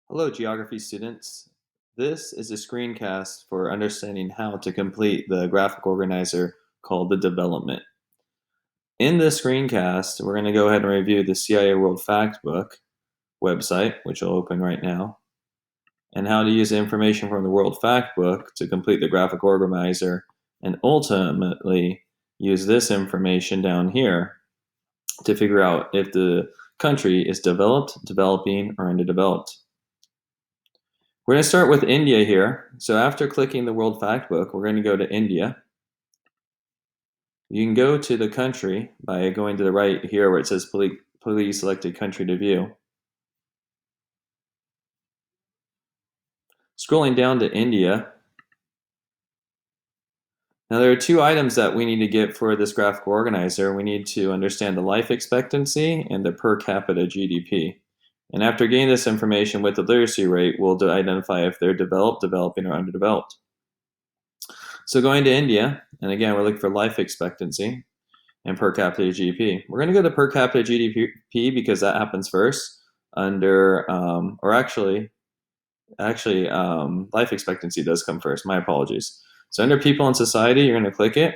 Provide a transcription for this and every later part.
Hello, geography students. This is a screencast for understanding how to complete the graphic organizer called the development. In this screencast, we're going to go ahead and review the CIA World Factbook website, which will open right now, and how to use the information from the World Factbook to complete the graphic organizer, and ultimately use this information down here to figure out if the country is developed, developing, or underdeveloped. We're going to start with India here. So after clicking the World Factbook, we're going to go to India. You can go to the country by going to the right here where it says please select a country to view. Scrolling down to India. Now there are two items that we need to get for this graphic organizer. We need to understand the life expectancy and the per capita GDP. And after getting this information with the literacy rate, we'll identify if they're developed, developing, or underdeveloped. So going to India, and again, we're looking for life expectancy and per capita GDP. We're going to go to per capita GDP because that happens first under, life expectancy does come first. My apologies. So under people and society, you're going to click it,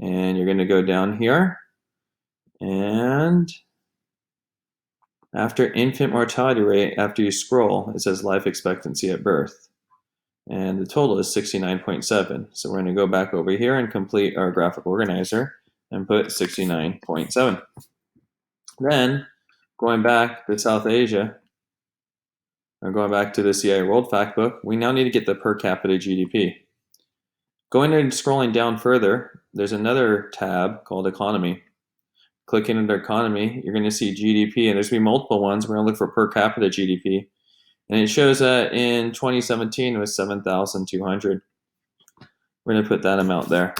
and you're going to go down here, and after infant mortality rate, after you scroll, it says life expectancy at birth. And the total is 69.7. So we're going to go back over here and complete our graphic organizer and put 69.7. Then, going back to South Asia, or going back to the CIA World Factbook, we now need to get the per capita GDP. Going and scrolling down further, there's another tab called Economy. Clicking under Economy, you're going to see GDP, and there's going to be multiple ones. We're going to look for per capita GDP. And it shows that in 2017 it was 7,200. We're going to put that amount there.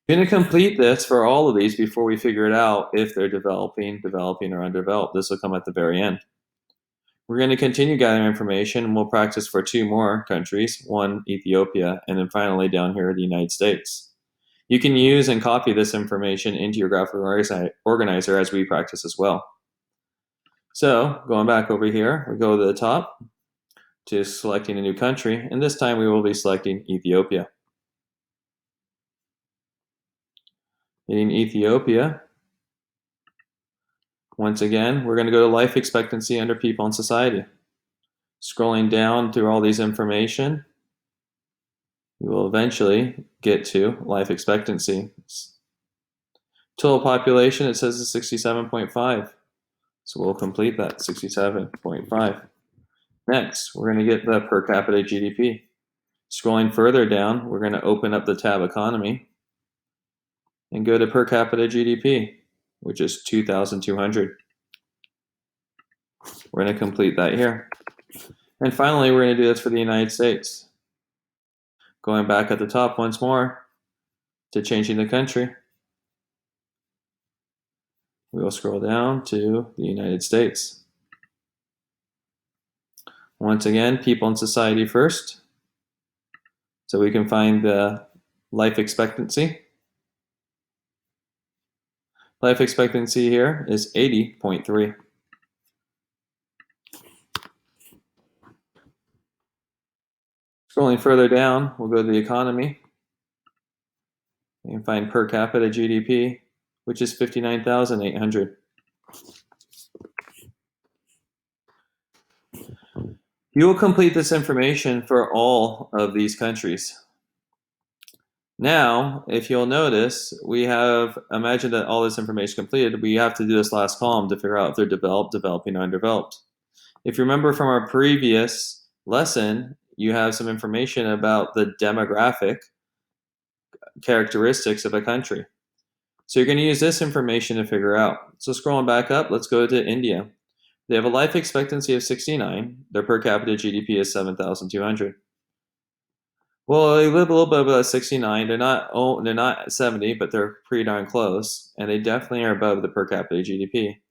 We're going to complete this for all of these before we figure it out if they're developing, or undeveloped. This will come at the very end. We're going to continue gathering information, and we'll practice for two more countries, one Ethiopia, and then finally down here the United States. You can use and copy this information into your graphic organizer as we practice as well. So going back over here, we go to the top to selecting a new country, and this time we will be selecting Ethiopia. In Ethiopia, once again, we're going to go to life expectancy under people and society. Scrolling down through all these information, we will eventually get to life expectancy. Total population, it says is 67.5. So we'll complete that, 67.5. Next, we're going to get the per capita GDP. Scrolling further down, we're going to open up the tab Economy and go to per capita GDP, which is 2,200. We're going to complete that here. And finally, we're going to do this for the United States. Going back at the top once more to changing the country. We will scroll down to the United States. Once again, people and society first. So we can find the life expectancy. Life expectancy here is 80.3. Scrolling further down, we'll go to the economy. You can find per capita GDP, which is 59,800. You will complete this information for all of these countries. Now, if you'll notice, we have, imagine that all this information is completed, we have to do this last column to figure out if they're developed, developing, or undeveloped. If you remember from our previous lesson, you have some information about the demographic characteristics of a country. So you're going to use this information to figure out. So scrolling back up, let's go to India. They have a life expectancy of 69. Their per capita GDP is 7,200. Well, they live a little bit above 69. They're not 70, but they're pretty darn close, and they definitely are above the per capita GDP.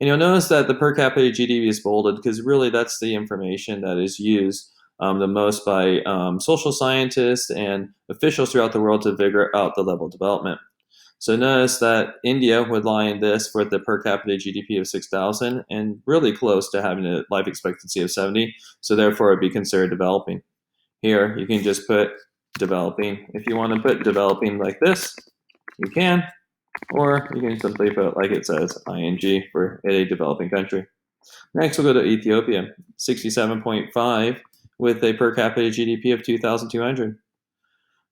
And you'll notice that the per capita GDP is bolded because really that's the information that is used the most by social scientists and officials throughout the world to figure out the level of development. So notice that India would lie in this with the per capita GDP of 6,000 and really close to having a life expectancy of 70, so therefore it'd be considered developing. Here, you can just put developing. If you want to put developing like this, you can, or you can simply put like it says, ing for a developing country. Next, we'll go to Ethiopia, 67.5 with a per capita GDP of 2,200.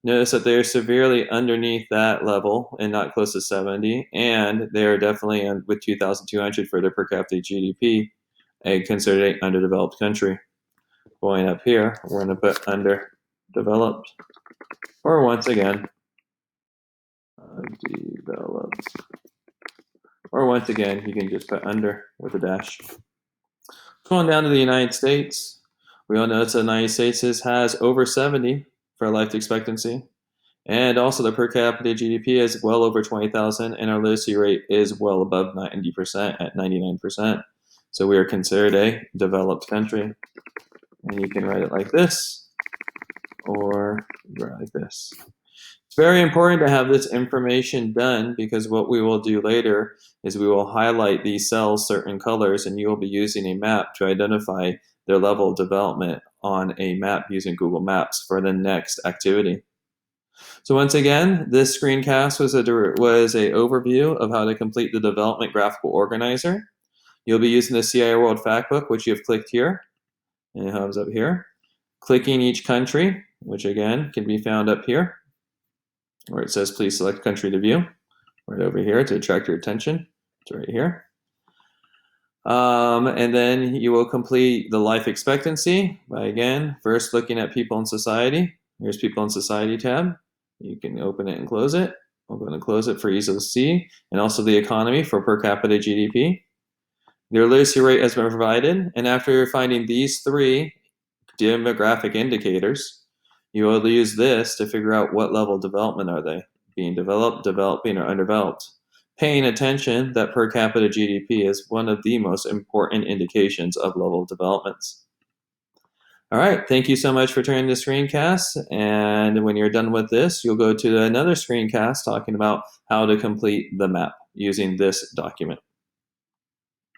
Notice that they're severely underneath that level and not close to 70, and they're definitely with 2,200 for their per capita GDP, considered an underdeveloped country. Going up here, we're going to put underdeveloped, or once again, developed. Or once again, you can just put under with a dash. Going down to the United States, we all know that the United States has over 70 for life expectancy. And also the per capita GDP is well over 20,000, and our literacy rate is well above 90% at 99%. So we are considered a developed country. And you can write it like this, or write like this. It's very important to have this information done, because what we will do later is we will highlight these cells certain colors, and you will be using a map to identify their level of development on a map using Google Maps for the next activity. So once again, this screencast was an overview of how to complete the development graphical organizer. You'll be using the CIA World Factbook, which you have clicked here, and it comes up here. Clicking each country, which again can be found up here, where it says please select country to view, right over here to attract your attention. It's right here. And then you will complete the life expectancy by, again, first looking at people in society. Here's people in society tab. You can open it and close it. I'm going to close it for ease of see, and also the economy for per capita GDP. Their literacy rate has been provided, and after finding these three demographic indicators, you will use this to figure out what level of development are they, being developed, developing, or underdeveloped. Paying attention that per capita GDP is one of the most important indications of level of developments. All right, thank you so much for turning the screencast, and when you're done with this, you'll go to another screencast talking about how to complete the map using this document.